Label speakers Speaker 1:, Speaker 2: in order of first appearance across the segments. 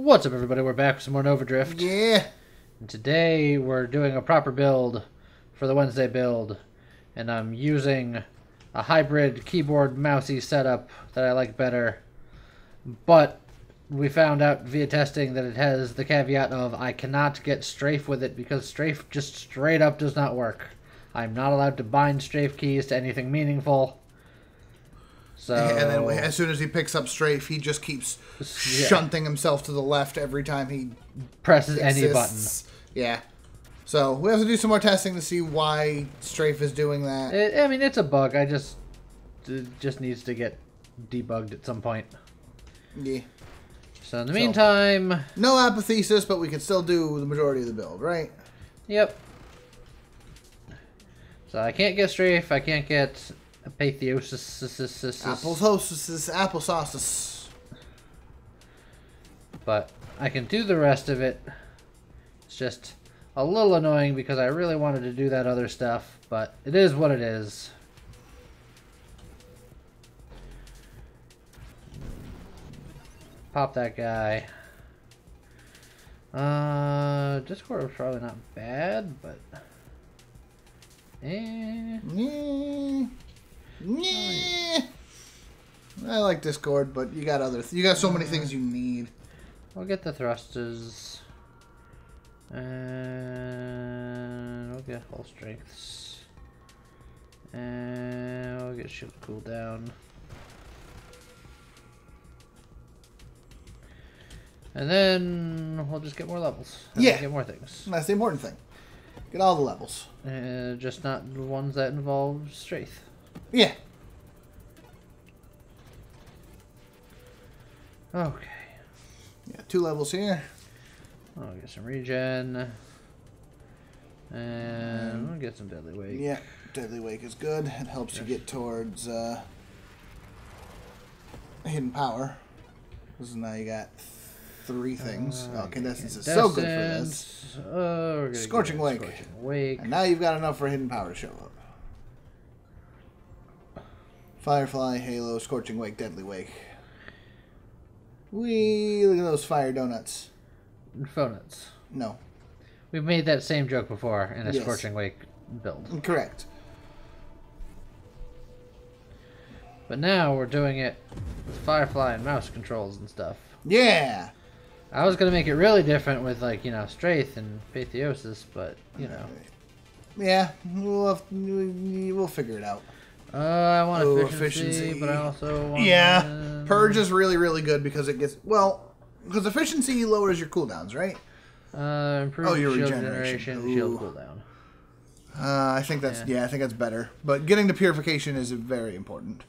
Speaker 1: What's up, everybody? We're back with some more Nova Drift.
Speaker 2: Yeah.
Speaker 1: And today we're doing a proper build for the Wednesday build. And I'm using a hybrid keyboard mousey setup that I like better. But we found out via testing that it has the caveat of I cannot get strafe with it because strafe just straight up does not work. I'm not allowed to bind strafe keys to anything meaningful. So,
Speaker 2: and then as soon as he picks up strafe, he just keeps shunting himself to the left every time he
Speaker 1: presses any button.
Speaker 2: Yeah. So we have to do some more testing to see why strafe is doing that.
Speaker 1: I mean, it's a bug. It just needs to get debugged at some point.
Speaker 2: Yeah.
Speaker 1: So in the meantime,
Speaker 2: no apathesis, but we can still do the majority of the build, right?
Speaker 1: Yep. So I can't get strafe. I can't get apatheosis.
Speaker 2: Applesauce.
Speaker 1: But I can do the rest of it. It's just a little annoying because I really wanted to do that other stuff, but it is what it is. Pop that guy. Discord was probably not bad, but
Speaker 2: I like Discord, but you got so many things you need.
Speaker 1: We'll get the thrusters. And we'll get hull strengths. And we'll get shield cooldown. And then we'll just get more levels.
Speaker 2: Yeah.
Speaker 1: Get more things.
Speaker 2: That's the important thing. Get all the levels.
Speaker 1: Just not the ones that involve strafe.
Speaker 2: Yeah.
Speaker 1: Okay.
Speaker 2: Yeah, 2 levels here.
Speaker 1: I'll get some regen. And we'll get some Deadly Wake.
Speaker 2: Yeah, Deadly Wake is good. It helps you get towards hidden power. Because now you got 3 things. Incandescence is so good for this.
Speaker 1: Oh,
Speaker 2: Scorching Wake. And now you've got enough for hidden power to show up. Firefly, Halo, Scorching Wake, Deadly Wake. Wee, look at those fire donuts.
Speaker 1: Donuts.
Speaker 2: No.
Speaker 1: We've made that same joke before in a Scorching Wake build.
Speaker 2: Correct.
Speaker 1: But now we're doing it with Firefly and mouse controls and stuff.
Speaker 2: Yeah.
Speaker 1: I was going to make it really different with, like, you know, strafe and apatheosis, but, you know.
Speaker 2: Yeah, we'll figure it out.
Speaker 1: I want efficiency, but I also want...
Speaker 2: Yeah, Purge is really, really good because it gets... Well, because efficiency lowers your cooldowns, right?
Speaker 1: Improve your shield generation, shield cooldown.
Speaker 2: I think that's... Yeah, I think that's better. But getting to purification is very important.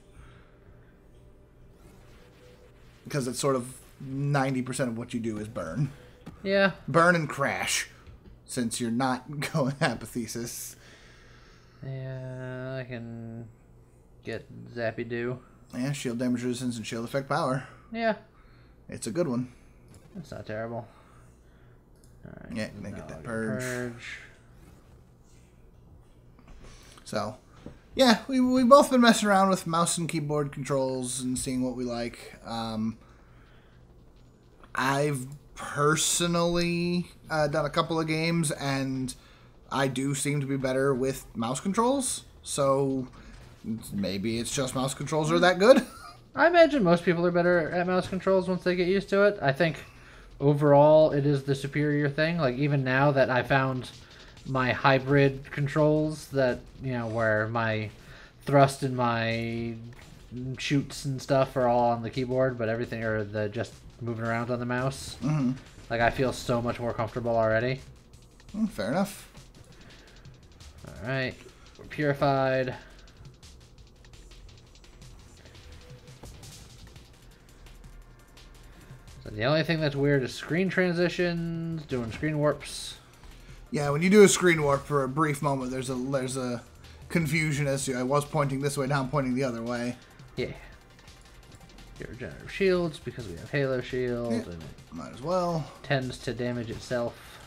Speaker 2: Because it's sort of 90% of what you do is burn.
Speaker 1: Yeah.
Speaker 2: Burn and crash. Since you're not going apathesis.
Speaker 1: Yeah, I can get Zappy Do.
Speaker 2: Yeah, shield damage resistance and shield effect power.
Speaker 1: Yeah.
Speaker 2: It's a good one.
Speaker 1: That's not terrible. Alright.
Speaker 2: Yeah, then get that purge. So, yeah, we've both been messing around with mouse and keyboard controls and seeing what we like. I've personally done a couple of games, and I do seem to be better with mouse controls. So maybe it's just mouse controls are that good.
Speaker 1: I imagine most people are better at mouse controls once they get used to it. I think overall it is the superior thing. Like, even now that I found my hybrid controls that, you know, where my thrust and my shoots and stuff are all on the keyboard, but everything are just moving around on the mouse.
Speaker 2: Mm-hmm.
Speaker 1: Like, I feel so much more comfortable already.
Speaker 2: Fair enough.
Speaker 1: Alright. We're purified. So the only thing that's weird is screen transitions, doing screen warps.
Speaker 2: Yeah, when you do a screen warp for a brief moment, there's a confusion as to I was pointing this way, now I'm pointing the other way.
Speaker 1: Yeah. Get regenerative shields because we have Halo Shield.
Speaker 2: Yeah,
Speaker 1: and it
Speaker 2: might as well.
Speaker 1: tends to damage itself.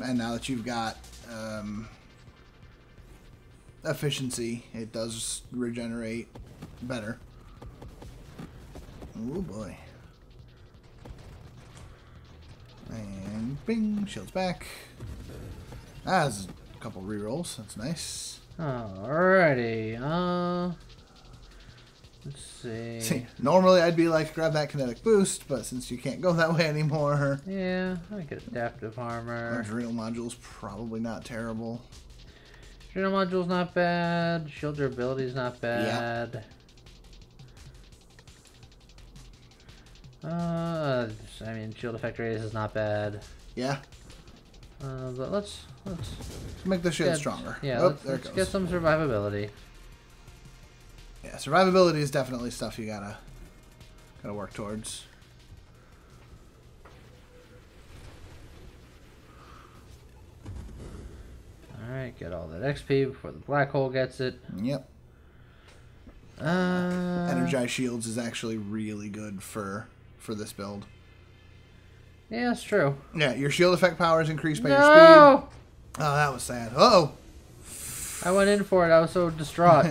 Speaker 2: And now that you've got efficiency, it does regenerate better. Oh boy. Bing, shields back. Ah, there's a couple rerolls. That's nice.
Speaker 1: Alrighty. Let's see.
Speaker 2: Normally I'd be like, grab that kinetic boost, but since you can't go that way anymore.
Speaker 1: Yeah, I get adaptive armor.
Speaker 2: Adrenal module's probably not terrible.
Speaker 1: Adrenal module's not bad. Shield durability's not bad. Yeah. I mean, shield effect radius is not bad.
Speaker 2: Yeah.
Speaker 1: But let's
Speaker 2: make the shield stronger.
Speaker 1: Yeah,
Speaker 2: oh,
Speaker 1: let's get some survivability.
Speaker 2: Yeah, survivability is definitely stuff you gotta work towards.
Speaker 1: Alright, get all that XP before the black hole gets it.
Speaker 2: Yep. Energized shields is actually really good for this build.
Speaker 1: Yeah, that's true.
Speaker 2: Yeah, your shield effect power is increased by your speed. Oh, that was sad. Uh-oh.
Speaker 1: I went in for it. I was so distraught.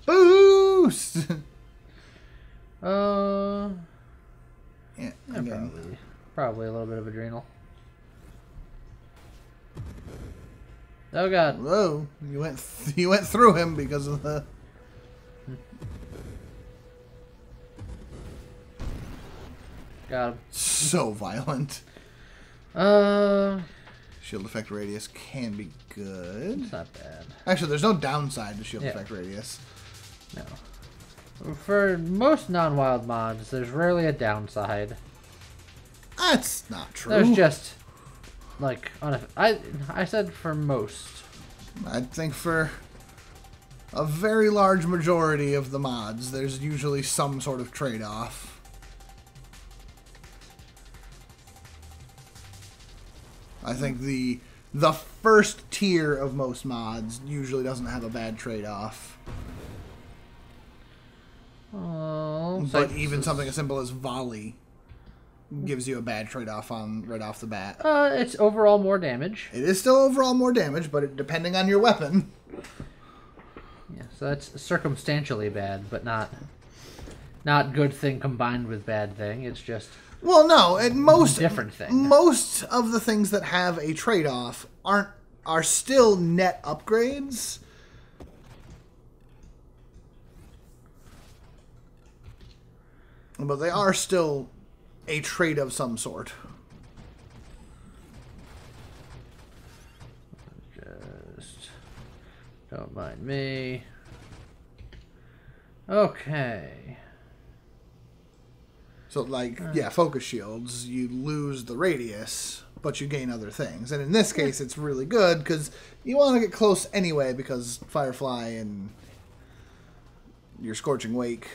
Speaker 2: Boost!
Speaker 1: Yeah,
Speaker 2: again.
Speaker 1: probably a little bit of adrenal. Oh god.
Speaker 2: Whoa, you went through him because of the...
Speaker 1: Got him.
Speaker 2: So violent. Shield effect radius can be good.
Speaker 1: It's not bad.
Speaker 2: Actually, there's no downside to shield effect radius.
Speaker 1: No. For most non-wild mods, there's rarely a downside.
Speaker 2: That's not true.
Speaker 1: There's just like I said for most.
Speaker 2: I think for a very large majority of the mods, there's usually some sort of trade-off. I think the first tier of most mods usually doesn't have a bad trade-off.
Speaker 1: Oh,
Speaker 2: but even something as simple as volley gives you a bad trade-off right off the bat.
Speaker 1: It's overall more damage.
Speaker 2: It is still overall more damage, but depending on your weapon.
Speaker 1: Yeah, so that's circumstantially bad, but not good thing combined with bad thing. It's just
Speaker 2: well, no, and most
Speaker 1: different thing.
Speaker 2: Most of the things that have a trade-off are still net upgrades. But they are still a trade of some sort.
Speaker 1: Just don't mind me. Okay.
Speaker 2: So, like, yeah, focus shields, you lose the radius, but you gain other things. And in this case, it's really good, because you want to get close anyway, because Firefly and your Scorching Wake.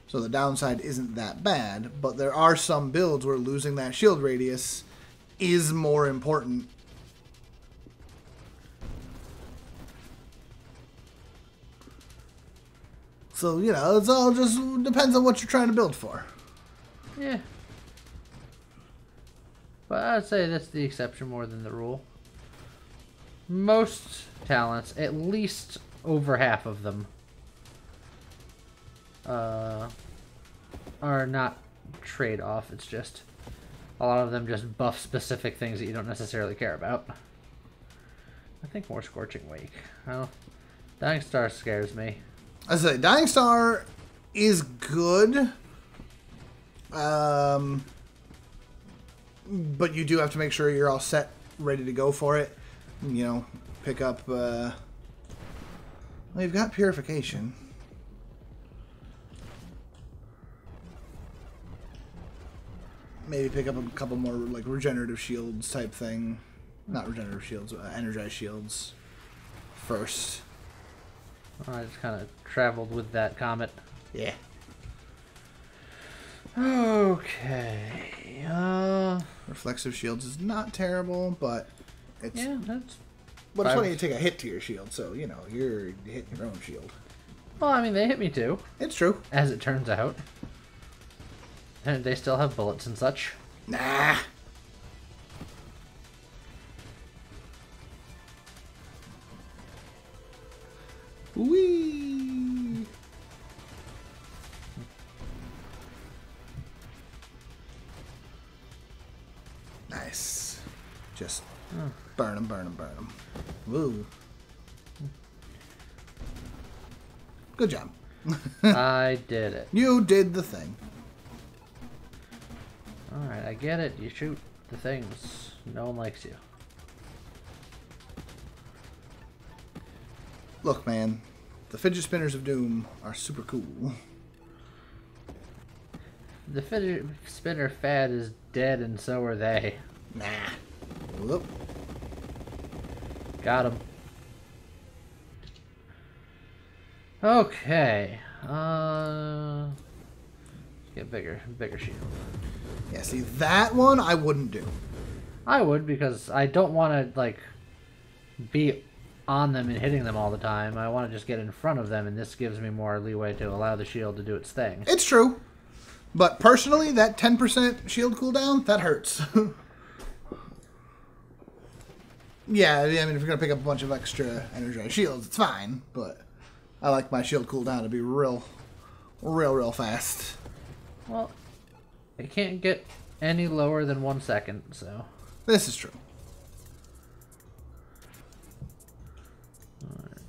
Speaker 2: So the downside isn't that bad, but there are some builds where losing that shield radius is more important. So, you know, it's all just depends on what you're trying to build for.
Speaker 1: Yeah. But I'd say that's the exception more than the rule. Most talents, at least over half of them, are not trade-off. It's just a lot of them just buff specific things that you don't necessarily care about. I think more Scorching Wake. Well, Dying Star scares me.
Speaker 2: I say Dying Star is good, but you do have to make sure you're all set, ready to go for it. You know, pick up. Well, you've got Purification. Maybe pick up a couple more like regenerative shields type thing. Not regenerative shields, energized shields first.
Speaker 1: I just kind of traveled with that comet.
Speaker 2: Yeah.
Speaker 1: Okay.
Speaker 2: Reflexive shields is not terrible, but it's
Speaker 1: yeah, that's.
Speaker 2: But it's funny you take a hit to your shield, so you know you're hitting your own shield.
Speaker 1: Well, I mean, they hit me too.
Speaker 2: It's true,
Speaker 1: as it turns out. And they still have bullets and such.
Speaker 2: Nah. Whee! Burn him, burn him, burn him. Woo. Good job.
Speaker 1: I did it.
Speaker 2: You did the thing.
Speaker 1: Alright, I get it. You shoot the things. No one likes you.
Speaker 2: Look, man. The fidget spinners of doom are super cool.
Speaker 1: The fidget spinner fad is dead, and so are they.
Speaker 2: Nah. Whoop.
Speaker 1: Got him. Okay. Get bigger shield.
Speaker 2: Yeah, see, that one I wouldn't do.
Speaker 1: I would, because I don't want to, like, be on them and hitting them all the time. I want to just get in front of them, and this gives me more leeway to allow the shield to do its thing.
Speaker 2: It's true. But personally, that 10% shield cooldown, that hurts. Yeah, I mean, if you're going to pick up a bunch of extra energized shields, it's fine. But I like my shield cooldown to be real fast.
Speaker 1: Well, it can't get any lower than 1 second, so...
Speaker 2: This is true.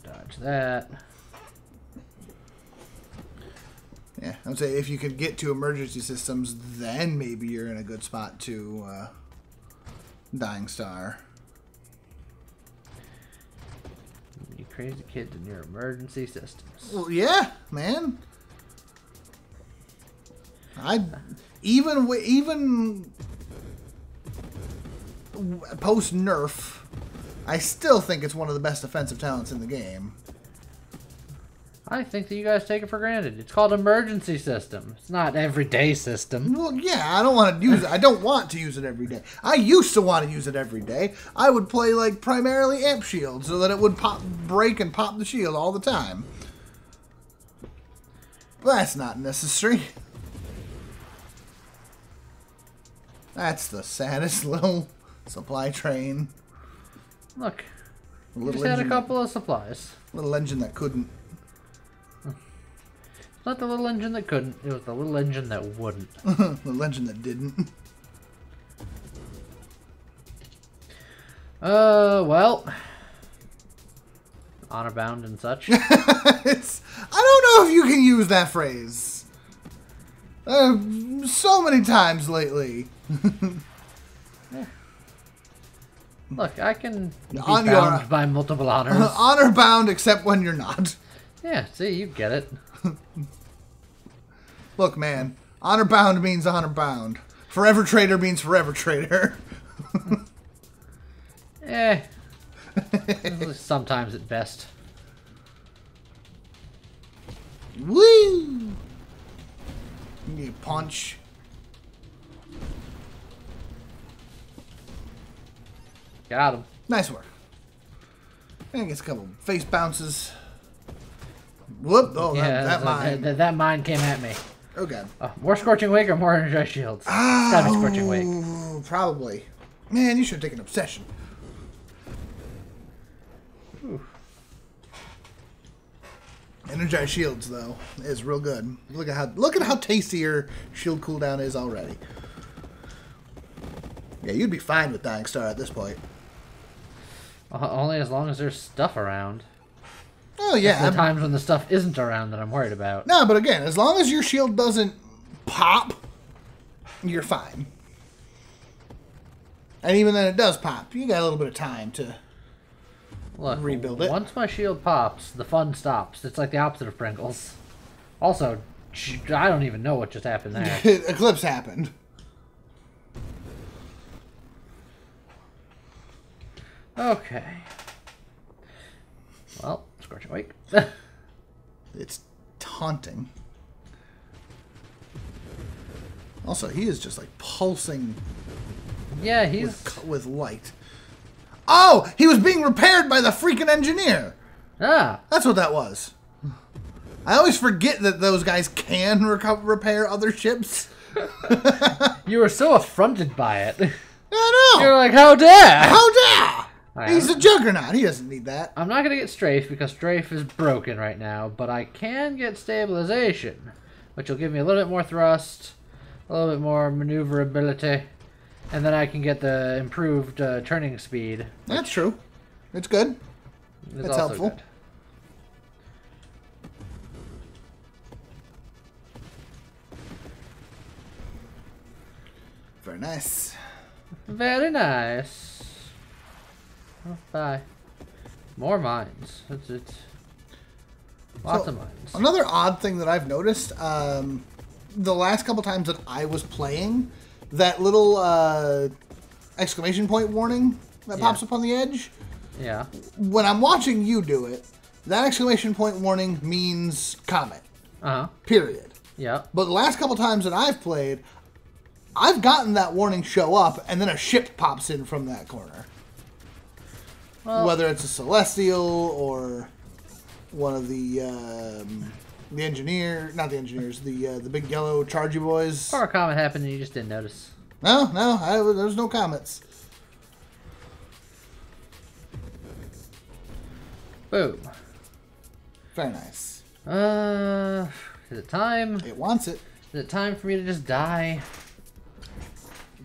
Speaker 1: Dodge that.
Speaker 2: Yeah, I would say if you could get to emergency systems, then maybe you're in a good spot to Dying Star.
Speaker 1: You crazy kids in your emergency systems.
Speaker 2: Well, yeah, man. Even post nerf, I still think it's one of the best offensive talents in the game.
Speaker 1: I think that you guys take it for granted. It's called emergency system. It's not everyday system.
Speaker 2: Well, yeah, I don't want to use it. I don't want to use it every day. I used to want to use it every day. I would play like primarily amp shield so that it would break and pop the shield all the time. But that's not necessary. That's the saddest little supply train.
Speaker 1: Look, we just had a couple of supplies.
Speaker 2: Little engine that couldn't.
Speaker 1: It's not the little engine that couldn't. It was the little engine that wouldn't.
Speaker 2: The engine that didn't.
Speaker 1: Well, honor bound and such.
Speaker 2: I don't know if you can use that phrase. So many times lately.
Speaker 1: Yeah. Look, I can be bound by multiple honors.
Speaker 2: Honor bound except when you're not.
Speaker 1: Yeah, see, you get it.
Speaker 2: Look, man, honor bound means honor bound. Forever trader means forever trader.
Speaker 1: Sometimes at best.
Speaker 2: Woo! You punch.
Speaker 1: Got him.
Speaker 2: Nice work. And gets a couple face bounces. Whoop! Oh,
Speaker 1: yeah,
Speaker 2: that mine.
Speaker 1: That mine came at me.
Speaker 2: Oh god.
Speaker 1: More Scorching Wake or more Energized Shields? It's gotta be Scorching Wake.
Speaker 2: Probably. Man, you should take an obsession.
Speaker 1: Ooh.
Speaker 2: Energized shields though is real good. Look at how tasty your shield cooldown is already. Yeah, you'd be fine with Dying Star at this point.
Speaker 1: Only as long as there's stuff around.
Speaker 2: Oh yeah.
Speaker 1: The times when the stuff isn't around that I'm worried about.
Speaker 2: No, but again, as long as your shield doesn't pop, you're fine. And even then it does pop, you got a little bit of time to rebuild it.
Speaker 1: Once my shield pops, the fun stops. It's like the opposite of Pringles. Also, I don't even know what just happened there.
Speaker 2: Eclipse happened.
Speaker 1: Okay. Well, Scorching Wake.
Speaker 2: It's taunting. Also, he is just like pulsing.
Speaker 1: Yeah, he's
Speaker 2: with light. Oh, he was being repaired by the freaking engineer.
Speaker 1: Ah,
Speaker 2: that's what that was. I always forget that those guys can repair other ships.
Speaker 1: You were so affronted by it.
Speaker 2: I know.
Speaker 1: You're like, how dare?
Speaker 2: How dare? He's a juggernaut. He doesn't need that.
Speaker 1: I'm not going to get Strafe because Strafe is broken right now, but I can get Stabilization, which will give me a little bit more thrust, a little bit more maneuverability, And then I can get the improved turning speed.
Speaker 2: That's true. It's good.
Speaker 1: It's
Speaker 2: It's helpful.
Speaker 1: Good.
Speaker 2: Very nice.
Speaker 1: Very nice. Oh, bye. More mines. It's lots of mines.
Speaker 2: Another odd thing that I've noticed, the last couple times that I was playing, that little exclamation point warning that pops up on the edge.
Speaker 1: Yeah.
Speaker 2: When I'm watching you do it, that exclamation point warning means comment.
Speaker 1: Uh-huh.
Speaker 2: Period.
Speaker 1: Yeah.
Speaker 2: But the last couple times that I've played, I've gotten that warning show up, and then a ship pops in from that corner.
Speaker 1: Well,
Speaker 2: Whether it's a Celestial or one of the engineer, not the engineers, the big yellow chargy boys.
Speaker 1: or a comment happened and you just didn't notice.
Speaker 2: No, there's no comments.
Speaker 1: Boom.
Speaker 2: Very nice.
Speaker 1: Is it time?
Speaker 2: It wants it.
Speaker 1: Is it time for me to just die?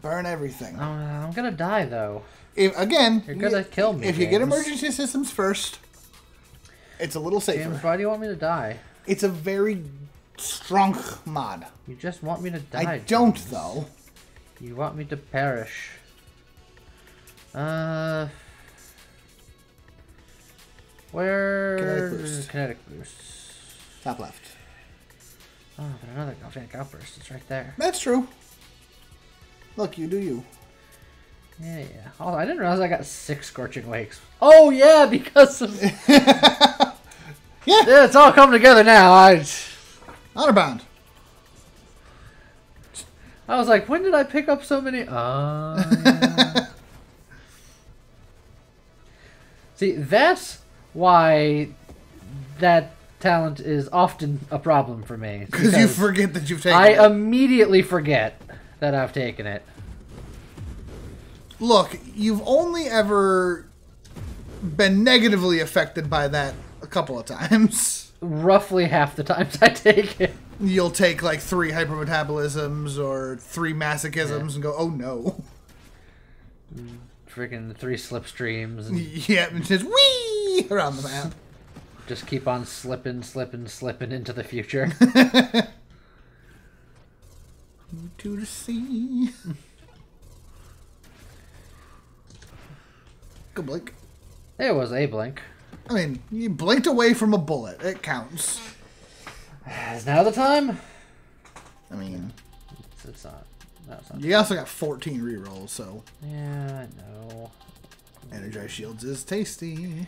Speaker 2: Burn everything.
Speaker 1: I'm gonna die though.
Speaker 2: Again,
Speaker 1: You're gonna kill me.
Speaker 2: If you get
Speaker 1: James.
Speaker 2: emergency systems first, it's a little safer.
Speaker 1: James, why do you want me to die?
Speaker 2: It's a very strong mod.
Speaker 1: You just want me to die.
Speaker 2: I don't,
Speaker 1: James.
Speaker 2: though.
Speaker 1: You want me to perish. Where? Kinetic boost.
Speaker 2: Top left.
Speaker 1: Oh, but another galvanic outburst. It's right there.
Speaker 2: That's true. Look, you do you.
Speaker 1: Yeah. Oh, I didn't realize I got 6 scorching wakes. Oh yeah, because of
Speaker 2: Yeah.
Speaker 1: yeah, it's all come together now.
Speaker 2: Honor bound.
Speaker 1: I was like, when did I pick up so many? Yeah. See, that's why that talent is often a problem for me.
Speaker 2: Because you forget that you've taken
Speaker 1: I
Speaker 2: it.
Speaker 1: immediately forget that I've taken it.
Speaker 2: Look, you've only ever been negatively affected by that a couple of times.
Speaker 1: Roughly half the times I take it.
Speaker 2: You'll take like 3 hypermetabolisms or 3 masochisms and go, oh no.
Speaker 1: Freaking 3 slipstreams. And
Speaker 2: Yeah, and just whee around the map.
Speaker 1: just keep on slipping into the future.
Speaker 2: To the sea. Good blink.
Speaker 1: There was a blink.
Speaker 2: I mean, you blinked away from a bullet. It counts.
Speaker 1: Is now the time?
Speaker 2: I mean,
Speaker 1: It's not. No, it's not.
Speaker 2: you also got 14 rerolls, so
Speaker 1: Yeah, I know.
Speaker 2: Energize Shields is tasty.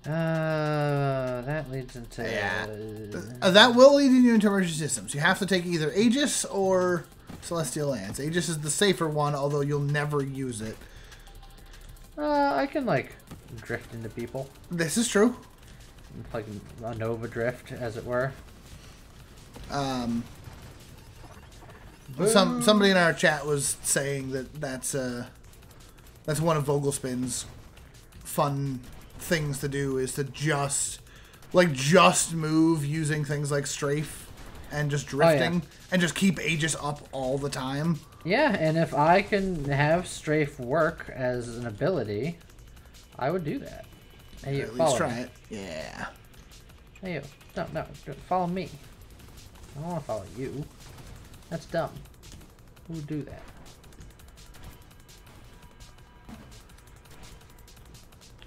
Speaker 1: That leads into...
Speaker 2: Yeah. That will lead you into emergency systems. You have to take either Aegis or Celestial Lance. Aegis is the safer one, although you'll never use it.
Speaker 1: I can, like, drift into people.
Speaker 2: This is true.
Speaker 1: Like a Nova drift, as it were.
Speaker 2: Somebody in our chat was saying that's one of Vogelspin's fun things to do, is to just move using things like strafe and just drifting and just keep Aegis up all the time.
Speaker 1: Yeah, and if I can have strafe work as an ability, I would do that. Hey, you,
Speaker 2: At least
Speaker 1: follow
Speaker 2: try
Speaker 1: me.
Speaker 2: it. Yeah.
Speaker 1: Hey, you. No, follow me. I don't want to follow you. That's dumb. Who would do that?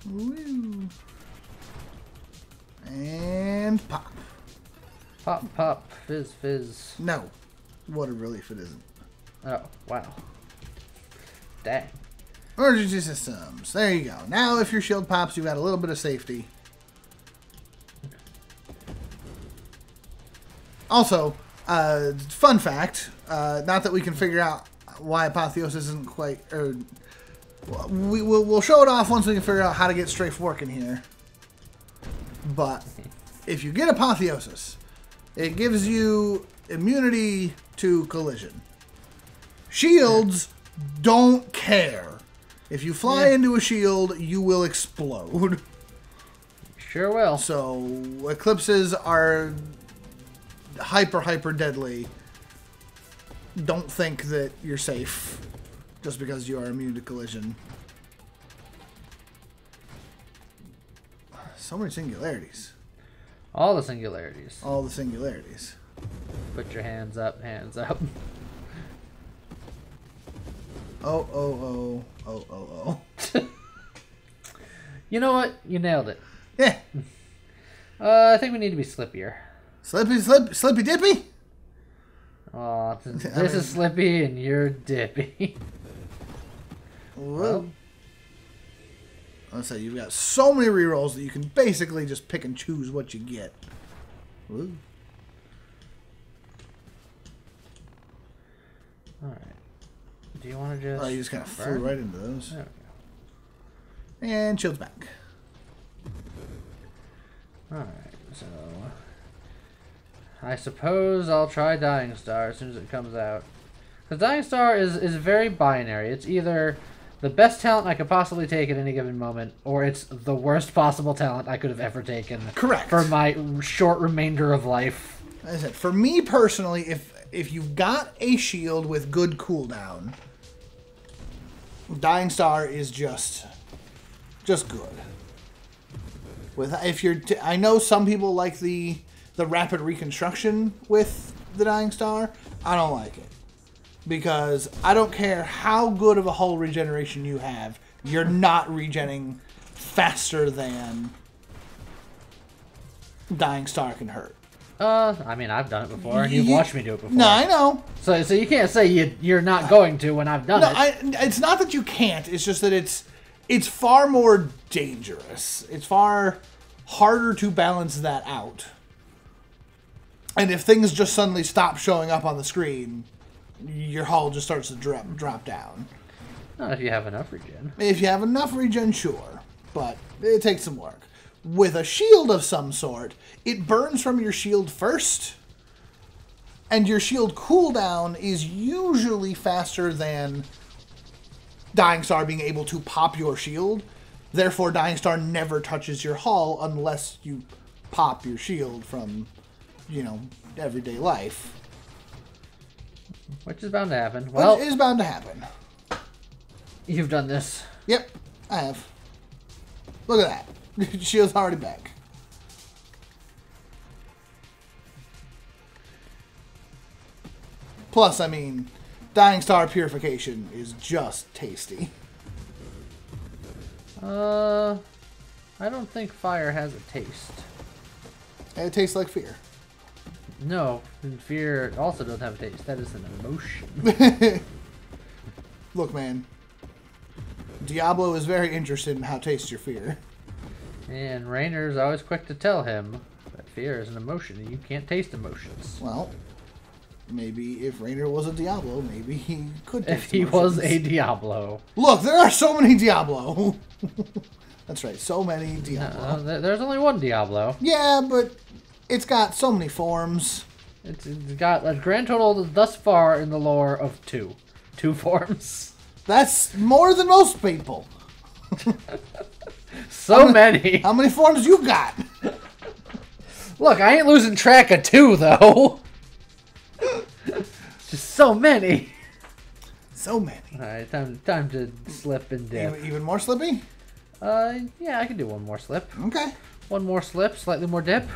Speaker 2: Woo. And pop.
Speaker 1: Pop, pop, fizz, fizz.
Speaker 2: No. Water relief it isn't.
Speaker 1: Oh, wow. Dang.
Speaker 2: Emergency systems. There you go. Now if your shield pops, you've got a little bit of safety. Also, fun fact, not that we can figure out why Apotheosis isn't quite... or we'll show it off once we can figure out how to get strafe working here. But if you get Apotheosis, it gives you immunity to collision. Shields don't care. If you fly into a shield, you will explode.
Speaker 1: Sure will.
Speaker 2: So eclipses are hyper deadly. Don't think that you're safe just because you are immune to collision. So many singularities.
Speaker 1: All the singularities.
Speaker 2: All the singularities.
Speaker 1: Put your hands up, hands up.
Speaker 2: Oh, oh, oh, oh, oh, oh.
Speaker 1: You know what? You nailed it.
Speaker 2: Yeah.
Speaker 1: I think we need to be slippier.
Speaker 2: Slippy dippy?
Speaker 1: Oh, this is Slippy and you're Dippy.
Speaker 2: Well, let's say you've got so many rerolls that you can basically just pick and choose what you get. Woo.
Speaker 1: Alright. Do you want to just...
Speaker 2: Oh, you just kind of flew right into those.
Speaker 1: There we go.
Speaker 2: And shield's back.
Speaker 1: Alright, so... I suppose I'll try Dying Star as soon as it comes out. Because Dying Star is very binary. It's either the best talent I could possibly take at any given moment, or it's the worst possible talent I could have ever taken.
Speaker 2: Correct.
Speaker 1: For my short remainder of life.
Speaker 2: As I said, for me personally, if you've got a shield with good cooldown, Dying Star is just good. I know some people like the rapid reconstruction with the Dying Star. I don't like it. Because I don't care how good of a hull regeneration you have, you're not regenning faster than Dying Star can hurt.
Speaker 1: I mean, I've done it before, and you've watched me do it before.
Speaker 2: No, I know.
Speaker 1: So you can't say you're not going to when I've done it.
Speaker 2: It's not that you can't. It's just that it's far more dangerous. It's far harder to balance that out. And if things just suddenly stop showing up on the screen, your hull just starts to drop down.
Speaker 1: Not if you have enough regen.
Speaker 2: If you have enough regen, sure. But it takes some work. With a shield of some sort, it burns from your shield first. And your shield cooldown is usually faster than Dying Star being able to pop your shield. Therefore, Dying Star never touches your hull unless you pop your shield from, everyday life.
Speaker 1: Which is bound to happen. Well,
Speaker 2: it is bound to happen.
Speaker 1: You've done this.
Speaker 2: Yep, I have. Look at that. Shield's already back. Plus, I mean, Dying Star Purification is just tasty.
Speaker 1: I don't think fire has a taste.
Speaker 2: And it tastes like fear.
Speaker 1: No, and fear also doesn't have a taste. That is an emotion.
Speaker 2: Look, man. Diablo is very interested in how tastes your fear.
Speaker 1: And Rainer's always quick to tell him that fear is an emotion, and you can't taste emotions.
Speaker 2: Well, maybe if Rainer was a Diablo, maybe he could taste
Speaker 1: If he
Speaker 2: emotions.
Speaker 1: was a Diablo.
Speaker 2: Look, there are so many Diablo. That's right, so many Diablo.
Speaker 1: There's only one Diablo.
Speaker 2: Yeah, but it's got so many forms.
Speaker 1: It's got a grand total thus far in the lore of two. 2 forms.
Speaker 2: That's more than most people.
Speaker 1: So many.
Speaker 2: How many forms you got?
Speaker 1: Look, I ain't losing track of 2, though. Just so many.
Speaker 2: So many.
Speaker 1: Alright, time to slip and dip.
Speaker 2: Even more slippy?
Speaker 1: Yeah, I can do one more slip.
Speaker 2: Okay.
Speaker 1: One more slip, slightly more dip.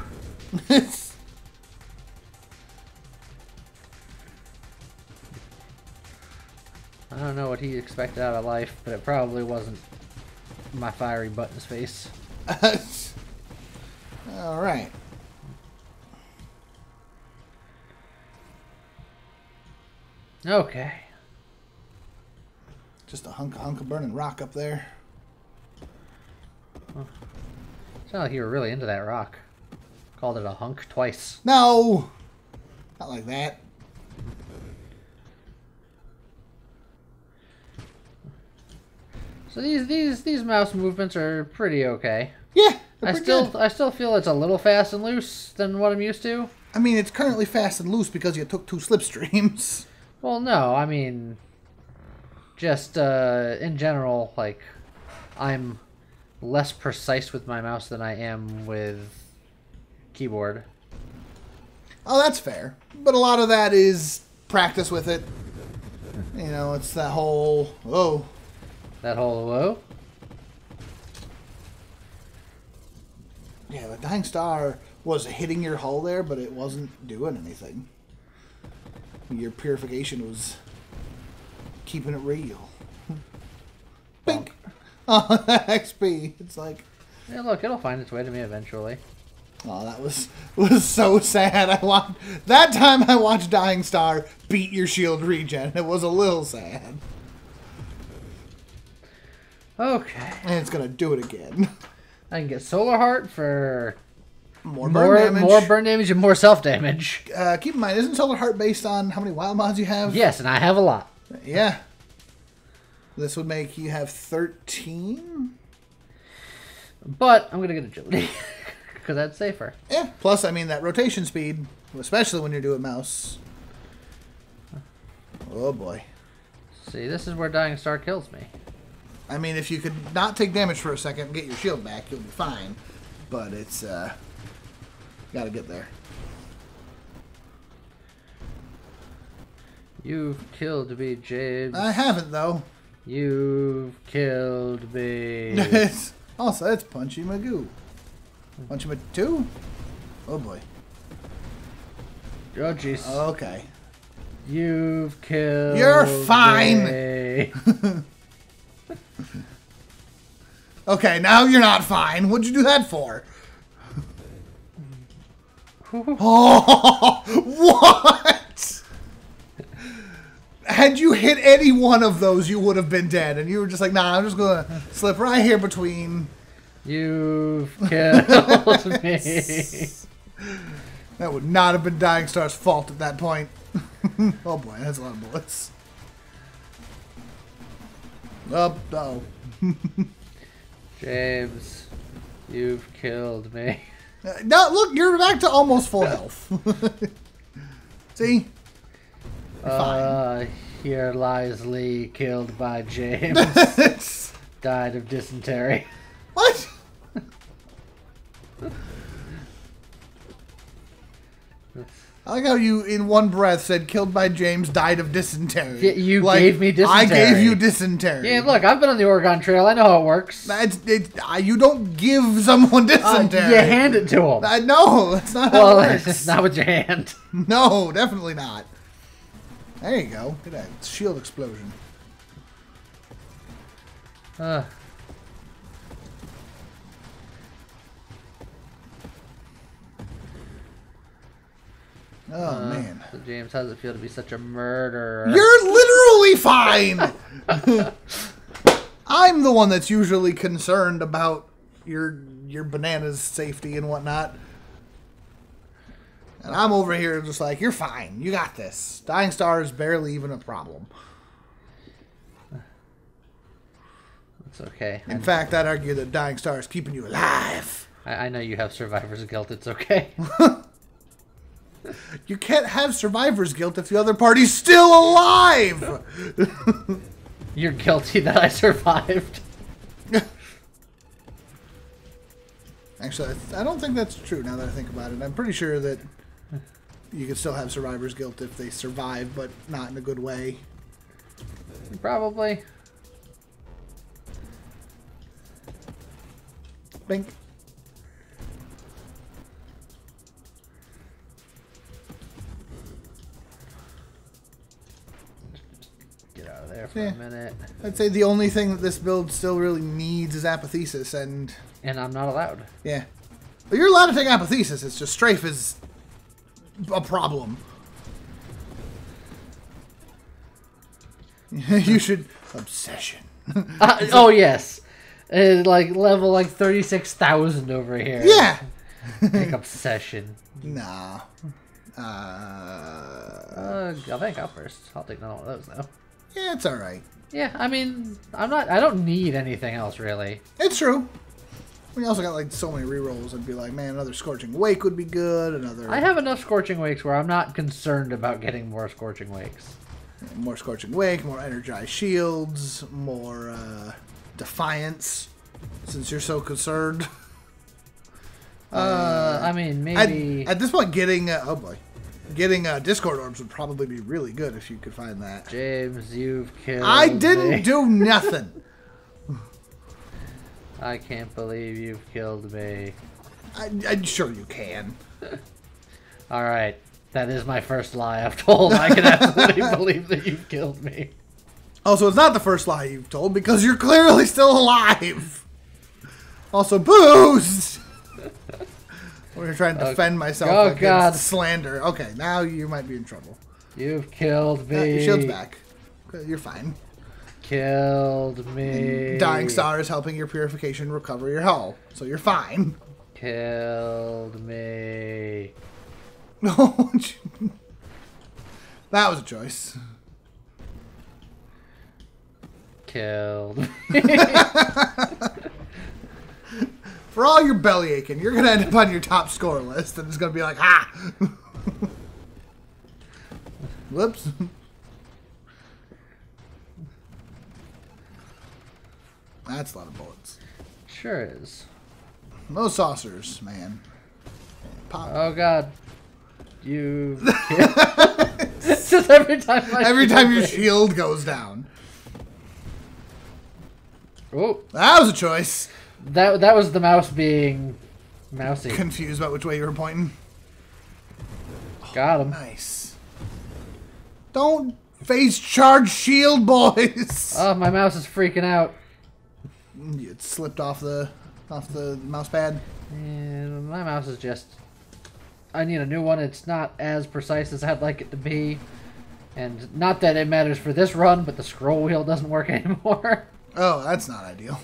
Speaker 1: I don't know what he expected out of life, but it probably wasn't my fiery butt in his face.
Speaker 2: Alright.
Speaker 1: Okay.
Speaker 2: Just a hunk of burning rock up there.
Speaker 1: It's not like you were really into that rock. Called it a hunk twice.
Speaker 2: No! Not like that.
Speaker 1: So these mouse movements are pretty okay.
Speaker 2: Yeah,
Speaker 1: I still feel it's a little fast and loose than what I'm used to.
Speaker 2: I mean, it's currently fast and loose because you took 2 slipstreams.
Speaker 1: Well, no, I mean, just in general, like, I'm less precise with my mouse than I am with keyboard.
Speaker 2: Oh, that's fair. But a lot of that is practice with it. You know, it's that whole... Oh.
Speaker 1: That whole whoa?
Speaker 2: Yeah, the Dying Star was hitting your hull there, but it wasn't doing anything. Your purification was keeping it real. Bink! Oh, XP. It's like...
Speaker 1: Yeah, look, it'll find its way to me eventually.
Speaker 2: Oh, that was so sad. That time I watched Dying Star beat your shield regen. It was a little sad.
Speaker 1: Okay.
Speaker 2: And it's gonna do it again.
Speaker 1: I can get Solar Heart for
Speaker 2: more burn
Speaker 1: damage and more self damage.
Speaker 2: Keep in mind, isn't Solar Heart based on how many wild mods you have?
Speaker 1: Yes, and I have a lot.
Speaker 2: Yeah. This would make you have 13.
Speaker 1: But I'm gonna get agility because that's safer.
Speaker 2: Yeah. Plus, I mean that rotation speed, especially when you're doing mouse. Oh boy.
Speaker 1: See, this is where Dying Star kills me.
Speaker 2: I mean, if you could not take damage for a second and get your shield back, you'll be fine. But it's, gotta get there.
Speaker 1: You've killed me, James.
Speaker 2: I haven't, though.
Speaker 1: You've killed me.
Speaker 2: Also, it's Punchy Magoo. Punchy Magoo? Oh, boy.
Speaker 1: Oh, jeez.
Speaker 2: Okay.
Speaker 1: You've killed
Speaker 2: You're fine!
Speaker 1: me.
Speaker 2: Okay, now you're not fine. What'd you do that for? Oh, what? Had you hit any one of those, you would have been dead. And you were just like, nah, I'm just going to slip right here between.
Speaker 1: You've killed me.
Speaker 2: That would not have been Dying Star's fault at that point. Oh boy, that's a lot of bullets. Oh.
Speaker 1: James, you've killed me.
Speaker 2: No, look, you're back to almost full health. See? Fine.
Speaker 1: Here lies Lee, killed by James. Died of dysentery.
Speaker 2: What? I like how you, in one breath, said killed by James, died of dysentery.
Speaker 1: Yeah, you gave me dysentery.
Speaker 2: I gave you dysentery.
Speaker 1: Yeah, look, I've been on the Oregon Trail. I know how it works.
Speaker 2: You don't give someone dysentery.
Speaker 1: You hand it to them.
Speaker 2: No, that's not how it works.
Speaker 1: It's not with your hand.
Speaker 2: No, definitely not. There you go. Look at that shield explosion. Oh, man.
Speaker 1: So James, how does it feel to be such a murderer?
Speaker 2: You're literally fine! I'm the one that's usually concerned about your banana's safety and whatnot. And I'm over here just like, you're fine. You got this. Dying Star is barely even a problem.
Speaker 1: It's okay.
Speaker 2: In fact, I'd argue that Dying Star is keeping you alive.
Speaker 1: I know you have survivor's guilt. It's okay.
Speaker 2: You can't have survivor's guilt if the other party's still alive!
Speaker 1: You're guilty that I survived.
Speaker 2: Actually, I don't think that's true now that I think about it. I'm pretty sure that you can still have survivor's guilt if they survive, but not in a good way.
Speaker 1: Probably.
Speaker 2: Bink.
Speaker 1: There for a minute.
Speaker 2: I'd say the only thing that this build still really needs is apathesis, and
Speaker 1: I'm not allowed.
Speaker 2: Yeah, but you're allowed to take apathesis. It's just strafe is a problem. You should obsession.
Speaker 1: Oh yes, like level like 36,000 over here.
Speaker 2: Yeah,
Speaker 1: take obsession.
Speaker 2: Nah.
Speaker 1: I think I'll first. I'll take none of those though.
Speaker 2: Yeah, it's alright.
Speaker 1: Yeah, I mean, I don't need anything else, really.
Speaker 2: It's true. We also got, like, so many rerolls. I'd be like, man, another Scorching Wake would be good. Another...
Speaker 1: I have enough Scorching Wakes where I'm not concerned about getting more Scorching Wakes.
Speaker 2: More Scorching Wake, more Energized Shields, more, Defiance, since you're so concerned.
Speaker 1: I mean, maybe...
Speaker 2: At this point, getting... oh, boy. getting Discord orbs would probably be really good if you could find that.
Speaker 1: James, you've killed
Speaker 2: I didn't
Speaker 1: me.
Speaker 2: do nothing.
Speaker 1: I can't believe you've killed me.
Speaker 2: I'm sure you can.
Speaker 1: Alright, that is my first lie I've told. I can absolutely believe that you've killed me.
Speaker 2: Also, it's not the first lie you've told because you're clearly still alive. Also, boost! We're trying to defend myself against slander. Okay, now you might be in trouble.
Speaker 1: You've killed me.
Speaker 2: Your shield's back. You're fine.
Speaker 1: Killed me.
Speaker 2: And Dying Star is helping your purification recover your hull, so you're fine.
Speaker 1: Killed me.
Speaker 2: No, that was a choice.
Speaker 1: Killed me.
Speaker 2: For all your belly aching, you're gonna end up on your top score list, and it's gonna be like, ah. Whoops. That's a lot of bullets.
Speaker 1: Sure is.
Speaker 2: No saucers, man. Pop.
Speaker 1: Oh god. You It's just every time
Speaker 2: your shield goes down.
Speaker 1: Oh.
Speaker 2: That was a choice.
Speaker 1: That was the mouse being mousy.
Speaker 2: Confused about which way you were pointing.
Speaker 1: Got him.
Speaker 2: Nice. Don't face charge shield, boys.
Speaker 1: Oh, my mouse is freaking out.
Speaker 2: It slipped off the mouse pad.
Speaker 1: And my mouse is just... I need a new one. It's not as precise as I'd like it to be. And not that it matters for this run, but the scroll wheel doesn't work anymore.
Speaker 2: Oh, that's not ideal.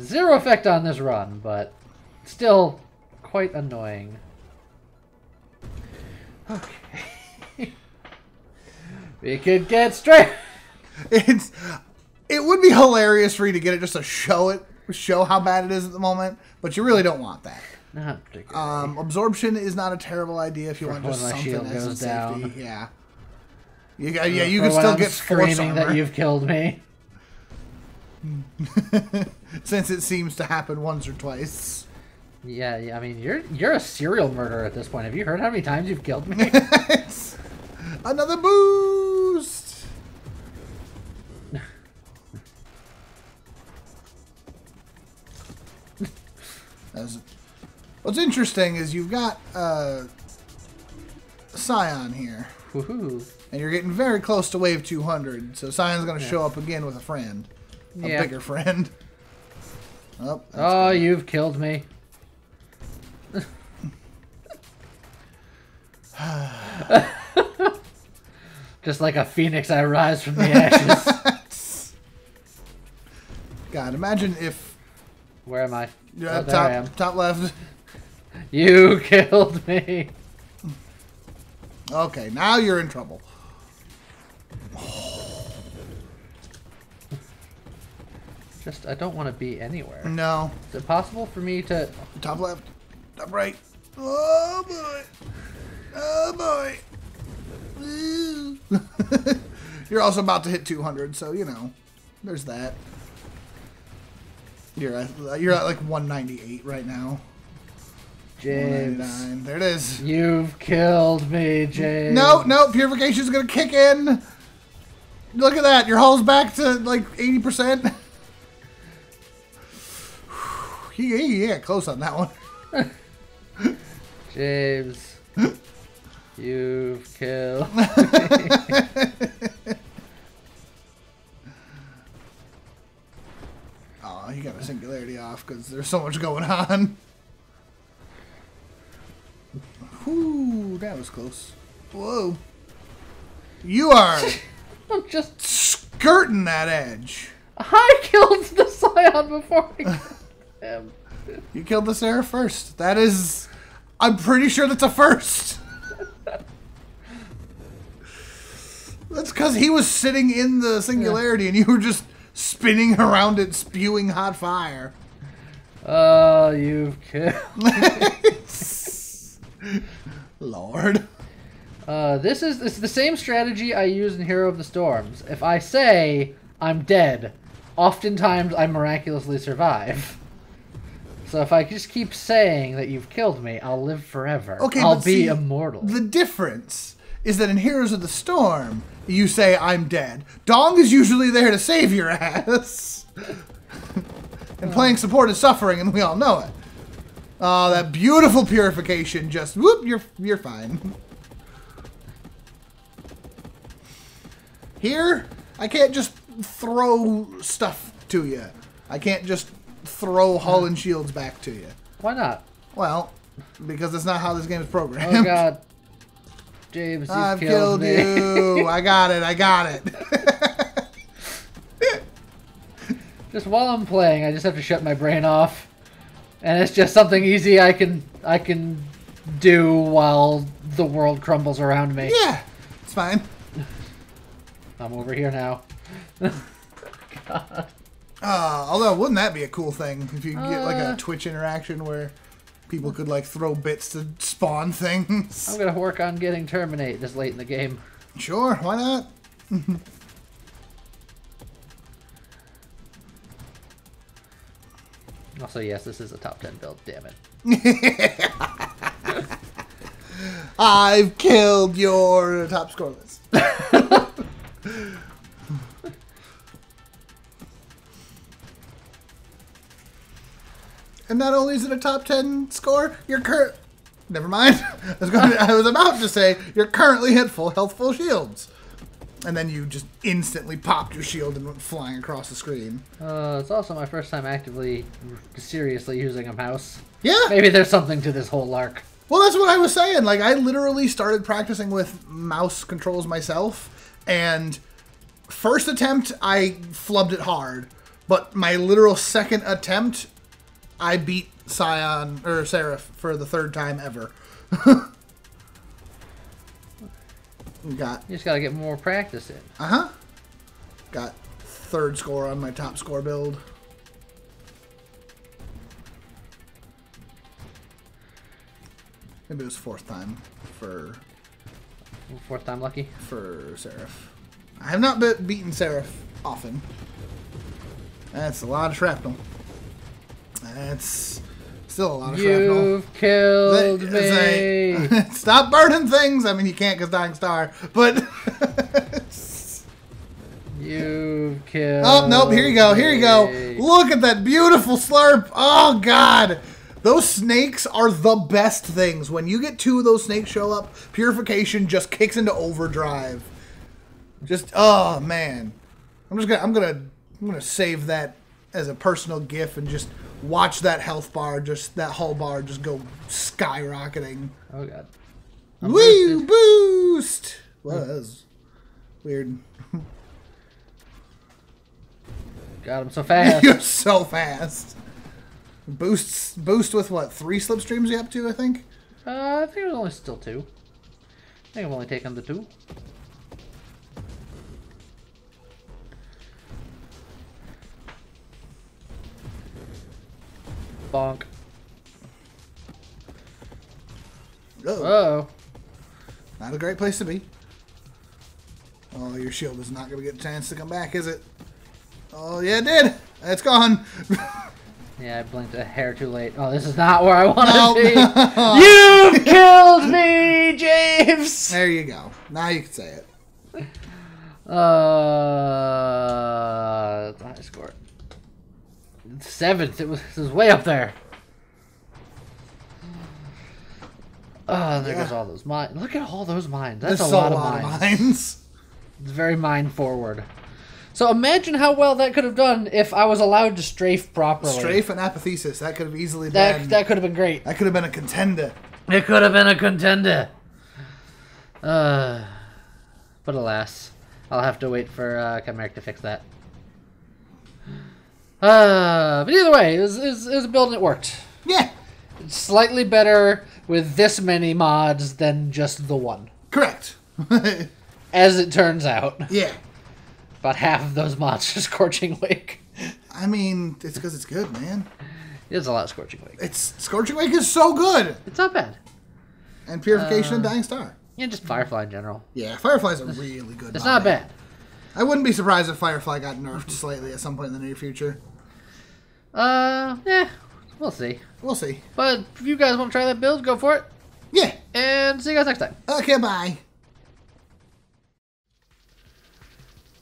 Speaker 1: Zero effect on this run, but still quite annoying. Okay. We could get straight...
Speaker 2: It would be hilarious for you to get it just to show how bad it is at the moment, but you really don't want that.
Speaker 1: Not particularly.
Speaker 2: Absorption is not a terrible idea if you want just something as a safety. Yeah. You can still get force
Speaker 1: screaming
Speaker 2: armor.
Speaker 1: that you've killed me.
Speaker 2: Since it seems to happen once or twice.
Speaker 1: Yeah, I mean, you're a serial murderer at this point. Have you heard how many times you've killed me?
Speaker 2: Another boost! What's interesting is you've got Scion here.
Speaker 1: Woohoo.
Speaker 2: And you're getting very close to wave 200, so Sion's going to show up again with a friend. A bigger friend.
Speaker 1: Oh, you've killed me. Just like a phoenix, I rise from the ashes.
Speaker 2: God, imagine if...
Speaker 1: Where am I?
Speaker 2: Yeah,
Speaker 1: oh, there I am.
Speaker 2: Top left.
Speaker 1: You killed me.
Speaker 2: Okay, now you're in trouble.
Speaker 1: Just, I don't want to be anywhere.
Speaker 2: No.
Speaker 1: Is it possible for me to...
Speaker 2: Top left. Top right. Oh, boy. Oh, boy. You're also about to hit 200, so, you know, there's that. You're at like 198 right now.
Speaker 1: James.
Speaker 2: There it is.
Speaker 1: You've killed me, James.
Speaker 2: No, purification's gonna kick in. Look at that. Your hull's back to like 80%. Yeah, close on that one.
Speaker 1: James. You've killed me.
Speaker 2: Oh, you got a singularity off because there's so much going on. Whoo, that was close. Whoa. You are
Speaker 1: I'm just
Speaker 2: skirting that edge.
Speaker 1: I killed the Scion before I killed him.
Speaker 2: You killed the Seraph first. That is... I'm pretty sure that's a first. That's because he was sitting in the singularity and you were just spinning around it, spewing hot fire.
Speaker 1: Oh, you've killed
Speaker 2: Lord.
Speaker 1: It's the same strategy I use in Hero of the Storms. If I say I'm dead, oftentimes I miraculously survive. So if I just keep saying that you've killed me, I'll live forever.
Speaker 2: Okay,
Speaker 1: I'll
Speaker 2: but
Speaker 1: be
Speaker 2: see,
Speaker 1: immortal.
Speaker 2: The difference is that in Heroes of the Storm, you say, I'm dead. Dong is usually there to save your ass. And playing support is suffering, and we all know it. Oh, that beautiful purification just, whoop, you're fine. Here, I can't just throw stuff to you. I can't just throw hull and shields back to you.
Speaker 1: Why not?
Speaker 2: Well, because that's not how this game is programmed.
Speaker 1: Oh god. James, you've
Speaker 2: I've
Speaker 1: killed me.
Speaker 2: you. I got it.
Speaker 1: Just while I'm playing, I just have to shut my brain off. And it's just something easy I can do while the world crumbles around me.
Speaker 2: Yeah, it's fine.
Speaker 1: I'm over here now. God.
Speaker 2: Although, wouldn't that be a cool thing if you could get like a Twitch interaction where people could like throw bits to spawn things?
Speaker 1: I'm gonna work on getting Terminate this late in the game.
Speaker 2: Sure, why not?
Speaker 1: Also, yes, this is a top 10 build, damn it.
Speaker 2: I've killed your top score list. And not only is it a top 10 score, you're current. Never mind. I was about to say you're currently at full health, full shields, and then you just instantly popped your shield and went flying across the screen.
Speaker 1: It's also my first time actively, seriously using a mouse.
Speaker 2: Yeah.
Speaker 1: Maybe there's something to this whole lark.
Speaker 2: Well, that's what I was saying. Like, I literally started practicing with mouse controls myself, and first attempt I flubbed it hard, but my literal second attempt, I beat Scion or Seraph for the third time ever.
Speaker 1: You just gotta get more practice in.
Speaker 2: Got third score on my top score build. Maybe it was fourth time for
Speaker 1: Fourth time lucky.
Speaker 2: For Seraph. I have not beaten Seraph often. That's a lot of shrapnel. That's still a lot of shrapnel.
Speaker 1: You've killed me.
Speaker 2: Stop burning things. I mean, you can't because Dying Star, but
Speaker 1: you've killed.
Speaker 2: Oh nope! Here you go. Here you go. Look at that beautiful slurp. Oh god, those snakes are the best things. When you get two of those snakes show up, purification just kicks into overdrive. Just oh man, I'm gonna save that as a personal GIF and just watch that health bar, that hull bar, just go skyrocketing.
Speaker 1: Oh god.
Speaker 2: Woo boost! Well, that was weird.
Speaker 1: God, I'm so fast.
Speaker 2: You're so fast. Boost with what? 3 slipstreams you up to? I think.
Speaker 1: I think it was only still 2. I think I've only taken the 2. Bonk.
Speaker 2: Uh-oh. Not a great place to be. Oh, your shield is not going to get a chance to come back, is it? Oh, yeah, it did. It's gone.
Speaker 1: Yeah, I blinked a hair too late. Oh, this is not where I want to be. You've killed me, James!
Speaker 2: There you go. Now you can say it.
Speaker 1: High score. 7th. It was way up there. Oh, there goes all those mines. Look at all those mines. That's a lot of mines. It's very mine forward. So imagine how well that could have done if I was allowed to strafe properly.
Speaker 2: Strafe and apathesis. That could have easily been.
Speaker 1: That could have been great.
Speaker 2: That could have been a contender.
Speaker 1: It could have been a contender. But alas, I'll have to wait for Chimeric to fix that. But either way, it was a build and it worked.
Speaker 2: Yeah.
Speaker 1: It's slightly better with this many mods than just the one.
Speaker 2: Correct.
Speaker 1: As it turns out.
Speaker 2: Yeah.
Speaker 1: About half of those mods are Scorching Wake.
Speaker 2: I mean, it's because it's good, man.
Speaker 1: There's a lot of Scorching Wake.
Speaker 2: Scorching Wake is so good.
Speaker 1: It's not bad.
Speaker 2: And Purification and Dying Star.
Speaker 1: Yeah, just Firefly in general.
Speaker 2: Yeah, Firefly's a really good mod.
Speaker 1: It's not bad.
Speaker 2: I wouldn't be surprised if Firefly got nerfed slightly at some point in the near future.
Speaker 1: Yeah. We'll see.
Speaker 2: We'll see.
Speaker 1: But if you guys want to try that build, go for it.
Speaker 2: Yeah.
Speaker 1: And see you guys next time.
Speaker 2: Okay, bye.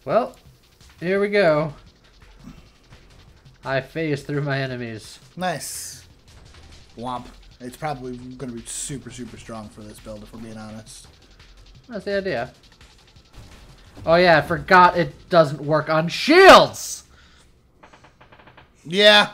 Speaker 1: Well, here we go. I phase through my enemies.
Speaker 2: Nice. Womp. It's probably going to be super, super strong for this build, if we're being honest.
Speaker 1: That's the idea. Oh yeah, I forgot it doesn't work on shields!
Speaker 2: Yeah.